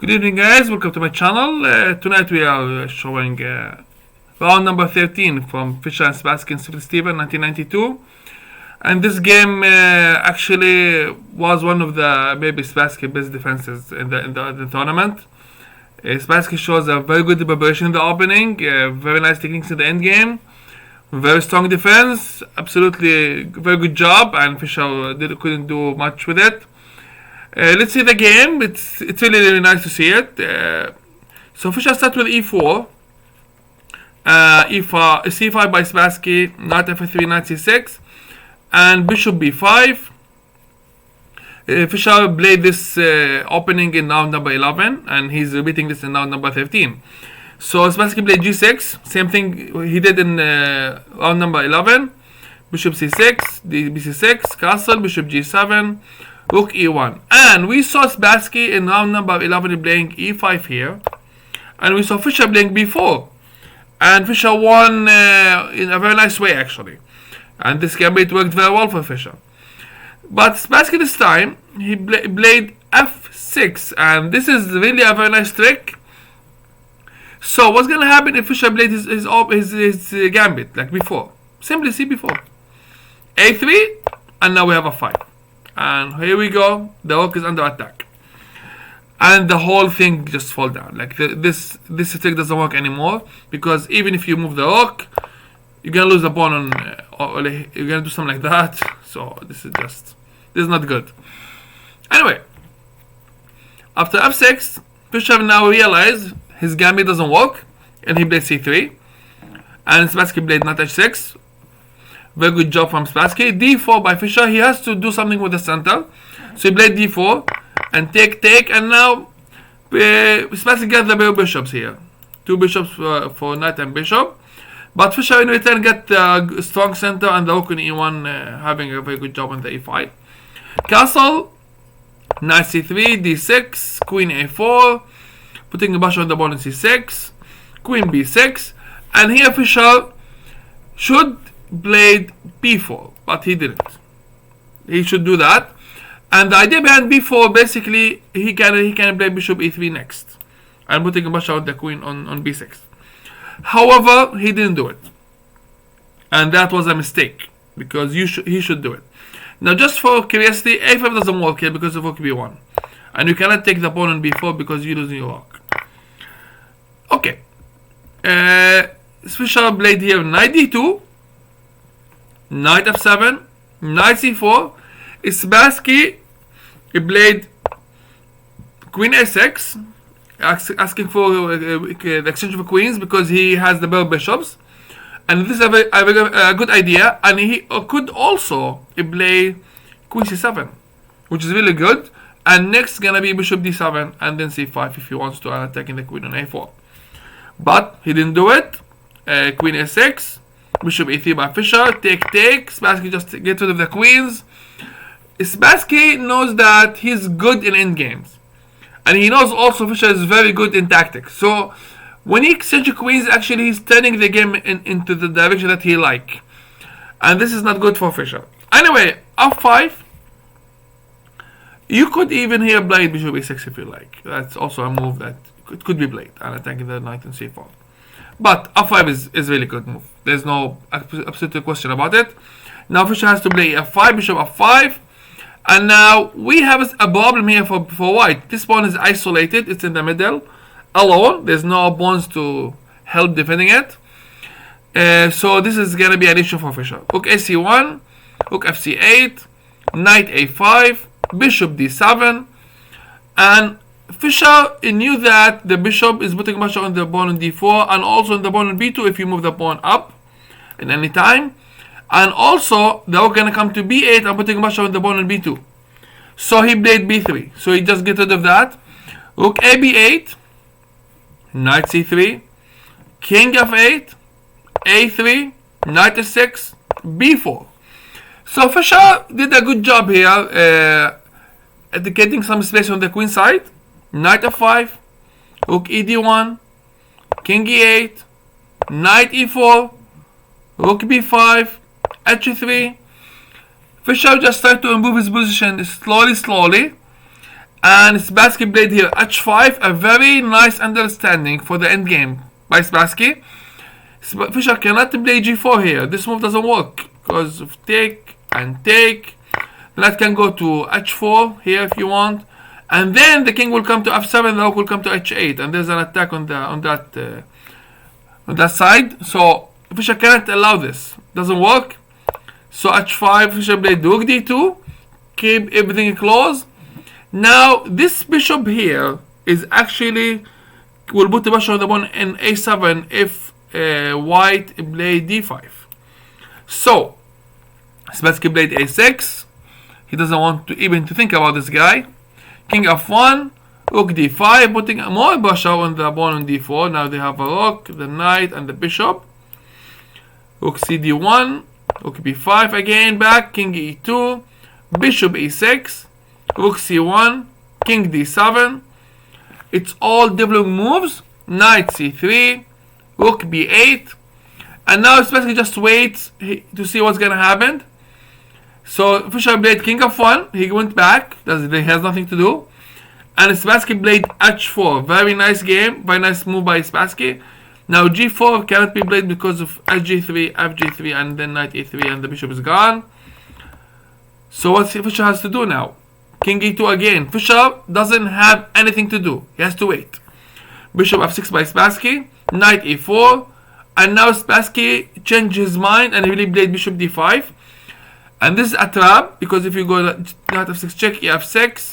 Good evening, guys. Welcome to my channel. Tonight we are showing round number 13 from Fisher and Spassky Vs Fisher 1992. And this game actually was one of the maybe Spassky best defenses in the tournament. Spassky shows a very good preparation in the opening, very nice techniques in the end game, very strong defense, absolutely very good job, and Fisher couldn't do much with it. Let's see the game. It's really nice to see it. So Fisher starts with e4, e4, c5 by Spassky, knight f3, knight c6, and bishop b5. Fisher played this opening in round number 11, and he's repeating this in round number 13. So Spassky played g6, same thing he did in round number 11. Bishop c6, bc6, castle, bishop g7, rook e1. And we saw Spassky in round number 11 playing e5 here, and we saw Fisher playing b4, and Fisher won in a very nice way actually, and this gambit worked very well for Fisher. But Spassky this time he played f6, and this is really a very nice trick. So what's gonna happen if Fisher played his gambit like before? Simply see before a3, and now we have a 5. And here we go, the rook is under attack, and the whole thing just fall down. Like this trick doesn't work anymore, because even if you move the rook, you're gonna lose the pawn on, or you're gonna do something like that. So this is not good. Anyway, after f6, Fisher now realized his gambit doesn't work, and he played c3, and Spassky played knight h6. Very good job from Spassky. d4 by Fisher. He has to do something with the center, so he played d4 and take, and now Spassky gets the bare bishops here. 2 bishops for knight and bishop, but Fisher in return get the strong center and the rook in e1, having a very good job on the e5. Castle, knight c3, d6, queen a4, putting the bishop on the pawn in c6, queen b6, and here Fisher should played b4, but he didn't. He should do that, and the idea behind b4, basically he can play bishop e3 next and putting a bishop on the queen on b6. However, he didn't do it, and that was a mistake, because he should do it. Now, just for curiosity, a5 doesn't work here because of rook b1, and you cannot take the pawn on b4 because you're losing your rook. Okay, Fisher played here knight d2, knight f7, knight c4. Spassky played queen a6, asking for the exchange of queens because he has the bare bishops, and this is a good idea. And he could also play queen c7, which is really good. And next gonna be bishop d7 and then c5 if he wants to attacking the queen on a4. But he didn't do it. Queen a6. Bishop e3 by Fisher, take. Spassky just gets rid of the queens. Spassky knows that he's good in endgames, and he knows also Fisher is very good in tactics. So when he exchanges queens, actually he's turning the game into the direction that he like, and this is not good for Fisher. Anyway, f5. You could even here play bishop e6 if you like. That's also a move that could be played, and attacking the knight in c4. But f5 is really good move. There's no absolute question about it. Now Fisher has to play f5, bishop f5, and now we have a problem here for white. This pawn is isolated. It's in the middle, alone. There's no pawns to help defending it. So this is gonna be an issue for Fisher. Rook ac1, rook fc8, knight a5, bishop d7, and Fisher knew that the bishop is putting pressure on the pawn on d4 and also on the pawn on b2 if you move the pawn up in any time. And also, the rook gonna come to b8 and putting pressure on the pawn on b2. So he played b3. So he just get rid of that. Rook a b8, knight c3, king f8, a3, knight f6, b4. So Fisher did a good job here at getting some space on the queen side. Knight f5, rook ed1, king e8, knight e4, rook b5, h3. Fisher just tried to improve his position slowly, And Spassky played here h5, a very nice understanding for the endgame by Spassky. Fisher cannot play g4 here. This move doesn't work because of take and take. The knight can go to h4 here if you want, and then the king will come to f7. The rook will come to h8, and there's an attack on that side. So Fisher cannot allow this. Doesn't work. So h5. Fisher played rook d2. Keep everything close. Now this bishop here is actually will put the bishop on the pawn in a7 if white played d5. So Spassky played a6. He doesn't want to even to think about this guy. King f1, rook d5, putting more pressure on the pawn on d4. Now they have a rook, the knight, and the bishop. Rook cd1, rook b5 again, back, king e2, bishop e6, rook c1, king d7. It's all developing moves. Knight c3, rook b8, and now Spassky just waits to see what's gonna happen. So Fisher played king f1. He went back. He has nothing to do. And Spassky played h4. Very nice game. Very nice move by Spassky. Now g4 cannot be played because of hg3, fg3, and then knight e3, and the bishop is gone. So what Fisher has to do now? King e2 again. Fisher doesn't have anything to do. He has to wait. Bishop f6 by Spassky. Knight e4. And now Spassky changed his mind and he really played bishop d5. And this is a trap, because if you go knight f6 check, e6,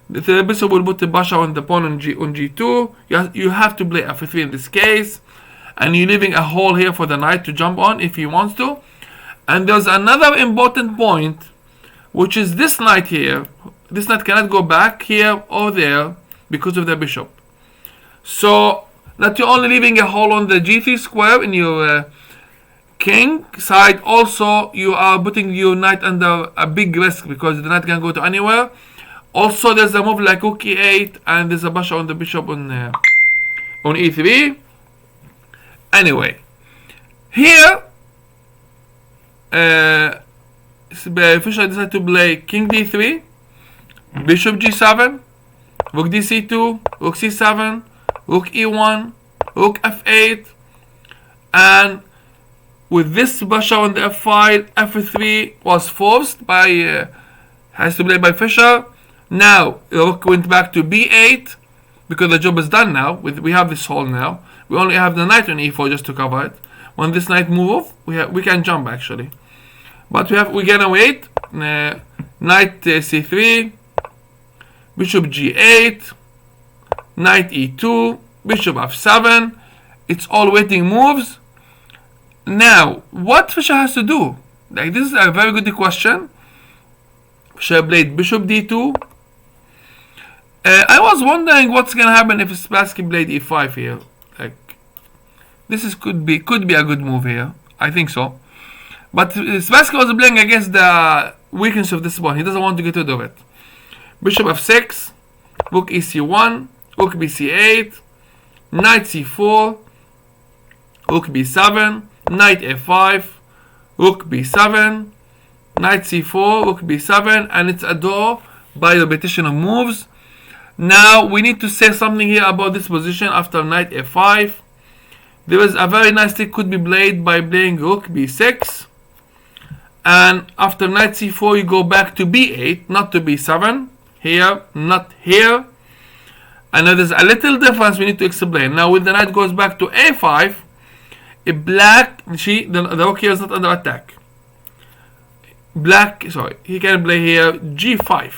the bishop will put the basha on the pawn on g2. You have to play f3 in this case, and you're leaving a hole here for the knight to jump on if he wants to. And there's another important point, which is this knight here. This knight cannot go back here or there because of the bishop. So that you're only leaving a hole on the g3 square in your king side. Also, you are putting your knight under a big risk because the knight can go to anywhere. Also, there's a move like rook e8, and there's a basha on the bishop on e3. Anyway, here Fisher decided to play king d3, bishop g7, rook dc2, rook c7, rook e1, rook f8, and with this basha on the f5, f3 was forced by has to play by Fisher. Now rook went back to b8 because the job is done now. We have this hole now. We only have the knight on e4 just to cover it. When this knight move, we can jump actually, but we're gonna wait. Knight c3, bishop g8, knight e2, bishop f7. It's all waiting moves. Now, what Fisher has to do? Like, this is a very good question. Fisher played bishop d2. I was wondering what's gonna happen if Spassky played e5 here. Like, this could be a good move here. I think so. But Spassky was playing against the weakness of this pawn. He doesn't want to get rid of it. Bishop f6, rook ec1, rook bc8, knight c4, rook b7, knight f5, rook b7, knight c4, rook b7, and it's a draw by repetition of moves. Now we need to say something here about this position after knight f5. There is a very nice trick could be played by playing rook b6, and after knight c4 you go back to b8, not to b7. Here, not here. And now there's a little difference we need to explain. Now when the knight goes back to a5, black, the rook here is not under attack. Black, sorry, he can play here g5.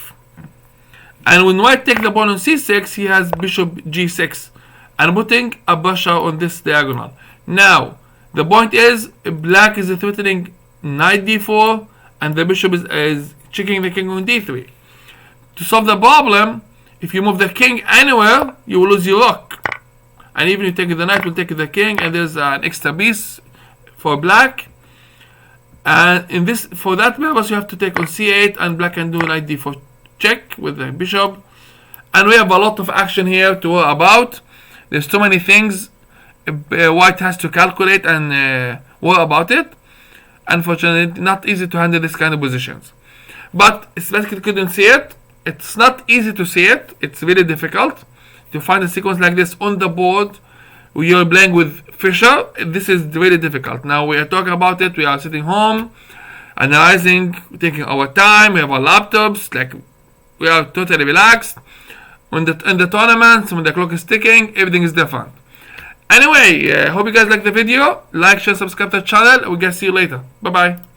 And when white takes the pawn on c6, he has bishop g6 and putting a basha on this diagonal. Now, the point is, black is threatening knight d4, and the bishop is checking the king on d3. To solve the problem, if you move the king anywhere, you will lose your rook. And even if you take the knight, will take the king, and there's an extra piece for black. And in this, for that purpose, you have to take on c8, and black can do knight d4 check with the bishop. And we have a lot of action here to worry about. There's too many things white has to calculate and worry about it. Unfortunately, not easy to handle this kind of positions. But Spassky couldn't see it. It's not easy to see it. It's very difficult to find a sequence like this on the board when you're playing with Fisher. This is very difficult. Now we are talking about it. We are sitting home, analyzing, taking our time. We have our laptops. Like, we are totally relaxed. In the tournaments, when the clock is ticking, everything is different. Anyway, hope you guys like the video. Like, share, subscribe to the channel. We guys see you later. Bye bye.